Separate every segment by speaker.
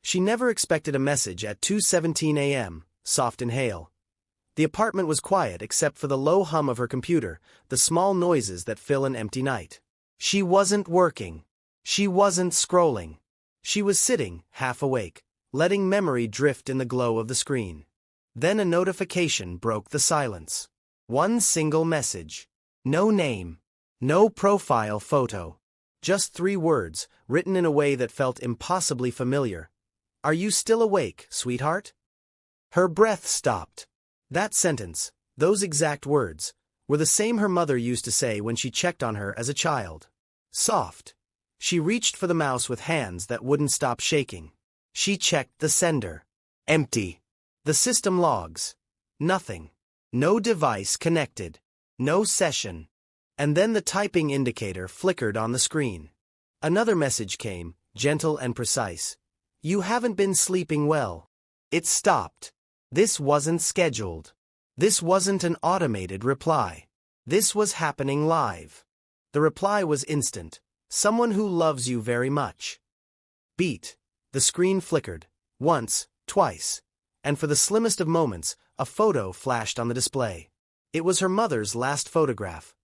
Speaker 1: She never expected a message at 2:17 a.m., soft and hale. The apartment was quiet except for the low hum of her computer, the small noises that fill an empty night. She wasn't working. She wasn't scrolling. She was sitting, half awake, letting memory drift in the glow of the screen. Then a notification broke the silence. One single message. No name. No profile photo. Just 3 words, written in a way that felt impossibly familiar. "Are you still awake, sweetheart?" Her breath stopped. That sentence, those exact words, were the same her mother used to say when she checked on her as a child. Soft. She reached for the mouse with hands that wouldn't stop shaking. She checked the sender. Empty. The system logs. Nothing. No device connected. No session. And then the typing indicator flickered on the screen. Another message came, gentle and precise. "You haven't been sleeping well." It stopped. This wasn't scheduled. This wasn't an automated reply. This was happening live. The reply was instant. "Someone who loves you very much." Beat. The screen flickered. Once, twice. And for the slimmest of moments, a photo flashed on the display. It was her mother's last photograph.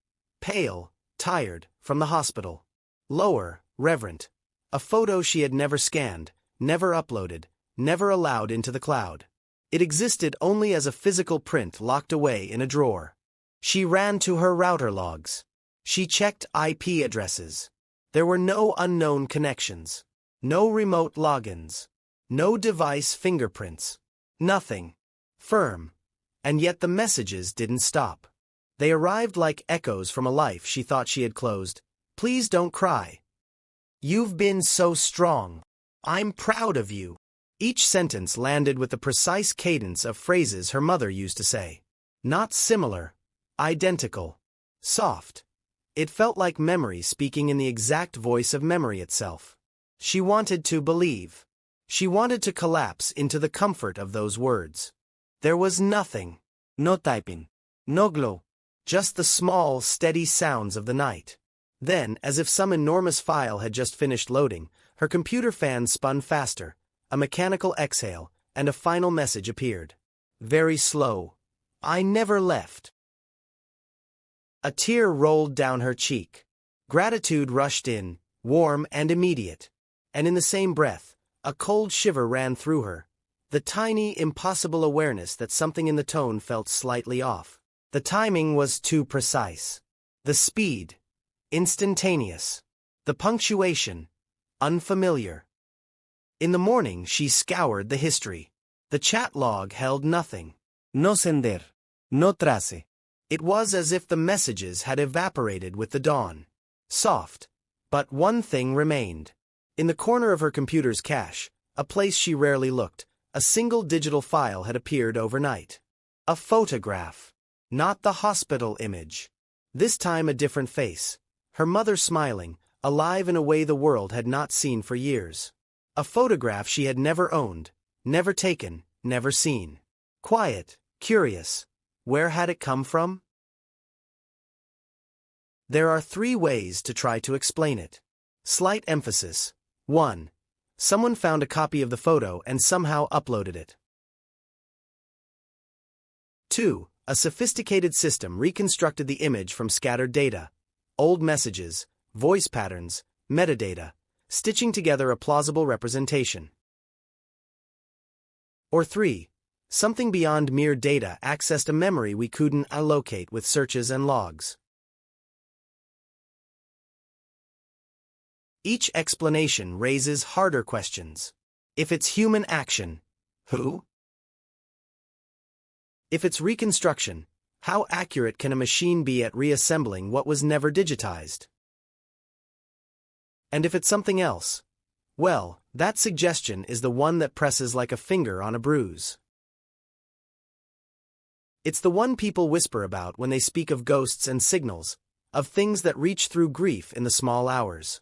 Speaker 1: Pale, tired, from the hospital. Lower, reverent. A photo she had never scanned, never uploaded, never allowed into the cloud. It existed only as a physical print locked away in a drawer. She ran to her router logs. She checked IP addresses. There were no unknown connections. No remote logins. No device fingerprints. Nothing. Firm. And yet the messages didn't stop. They arrived like echoes from a life she thought she had closed. "Please don't cry. You've been so strong. I'm proud of you." Each sentence landed with the precise cadence of phrases her mother used to say. Not similar. Identical. Soft. It felt like memory speaking in the exact voice of memory itself. She wanted to believe. She wanted to collapse into the comfort of those words. There was nothing. No typing. No glow. Just the small, steady sounds of the night. Then, as if some enormous file had just finished loading, her computer fan spun faster, a mechanical exhale, and a final message appeared. Very slow. "I never left." A tear rolled down her cheek. Gratitude rushed in, warm and immediate. And in the same breath, a cold shiver ran through her, the tiny, impossible awareness that something in the tone felt slightly off. The timing was too precise. The speed, instantaneous. The punctuation, unfamiliar. In the morning, she scoured the history. The chat log held nothing. No sender. No trace. It was as if the messages had evaporated with the dawn. Soft. But one thing remained. In the corner of her computer's cache, a place she rarely looked, a single digital file had appeared overnight. A photograph. Not the hospital image. This time a different face. Her mother smiling, alive in a way the world had not seen for years. A photograph she had never owned, never taken, never seen. Quiet, curious. Where had it come from? There are 3 ways to try to explain it. Slight emphasis. 1. Someone found a copy of the photo and somehow uploaded it. 2. A sophisticated system reconstructed the image from scattered data, old messages, voice patterns, metadata, stitching together a plausible representation. Or 3. Something beyond mere data accessed a memory we couldn't allocate with searches and logs. Each explanation raises harder questions. If it's human action, who? If it's reconstruction, how accurate can a machine be at reassembling what was never digitized? And if it's something else, well, that suggestion is the one that presses like a finger on a bruise. It's the one people whisper about when they speak of ghosts and signals, of things that reach through grief in the small hours.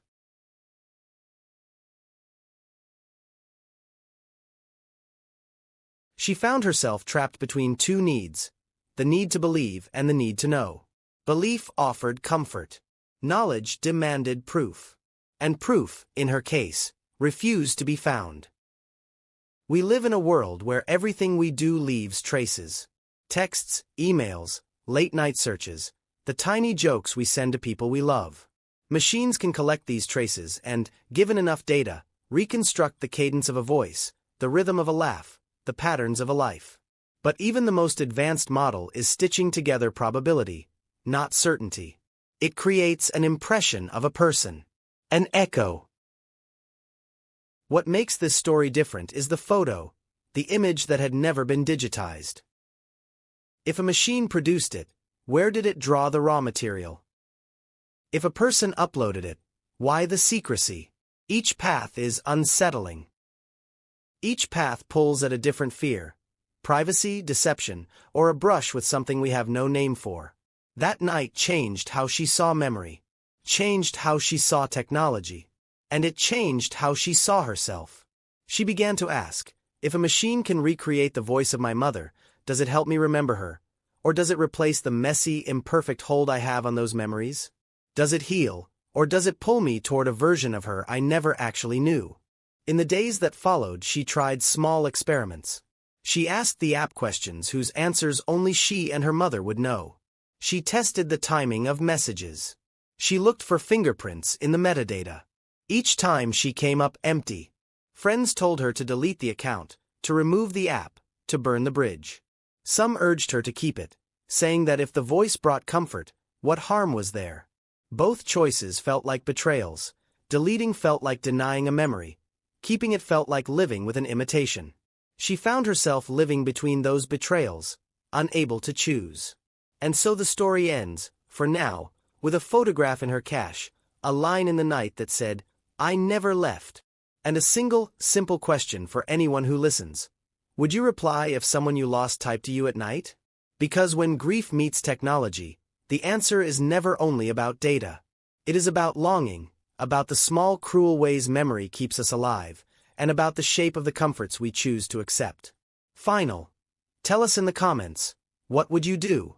Speaker 1: She found herself trapped between 2 needs, the need to believe and the need to know. Belief offered comfort. Knowledge demanded proof. And proof, in her case, refused to be found. We live in a world where everything we do leaves traces. Texts, emails, late-night searches, the tiny jokes we send to people we love. Machines can collect these traces and, given enough data, reconstruct the cadence of a voice, the rhythm of a laugh, the patterns of a life. But even the most advanced model is stitching together probability, not certainty. It creates an impression of a person. An echo. What makes this story different is the photo, the image that had never been digitized. If a machine produced it, where did it draw the raw material? If a person uploaded it, why the secrecy? Each path is unsettling. Each path pulls at a different fear: privacy, deception, or a brush with something we have no name for. That night changed how she saw memory, changed how she saw technology, and it changed how she saw herself. She began to ask, if a machine can recreate the voice of my mother, does it help me remember her? Or does it replace the messy, imperfect hold I have on those memories? Does it heal, or does it pull me toward a version of her I never actually knew? In the days that followed, she tried small experiments. She asked the app questions whose answers only she and her mother would know. She tested the timing of messages. She looked for fingerprints in the metadata. Each time she came up empty. Friends told her to delete the account, to remove the app, to burn the bridge. Some urged her to keep it, saying that if the voice brought comfort, what harm was there? Both choices felt like betrayals. Deleting felt like denying a memory. Keeping it felt like living with an imitation. She found herself living between those betrayals, unable to choose. And so the story ends, for now, with a photograph in her cache, a line in the night that said, "I never left," and a single, simple question for anyone who listens. Would you reply if someone you lost typed to you at night? Because when grief meets technology, the answer is never only about data. It is about longing, about the small, cruel ways memory keeps us alive, and about the shape of the comforts we choose to accept. Tell us in the comments, what would you do?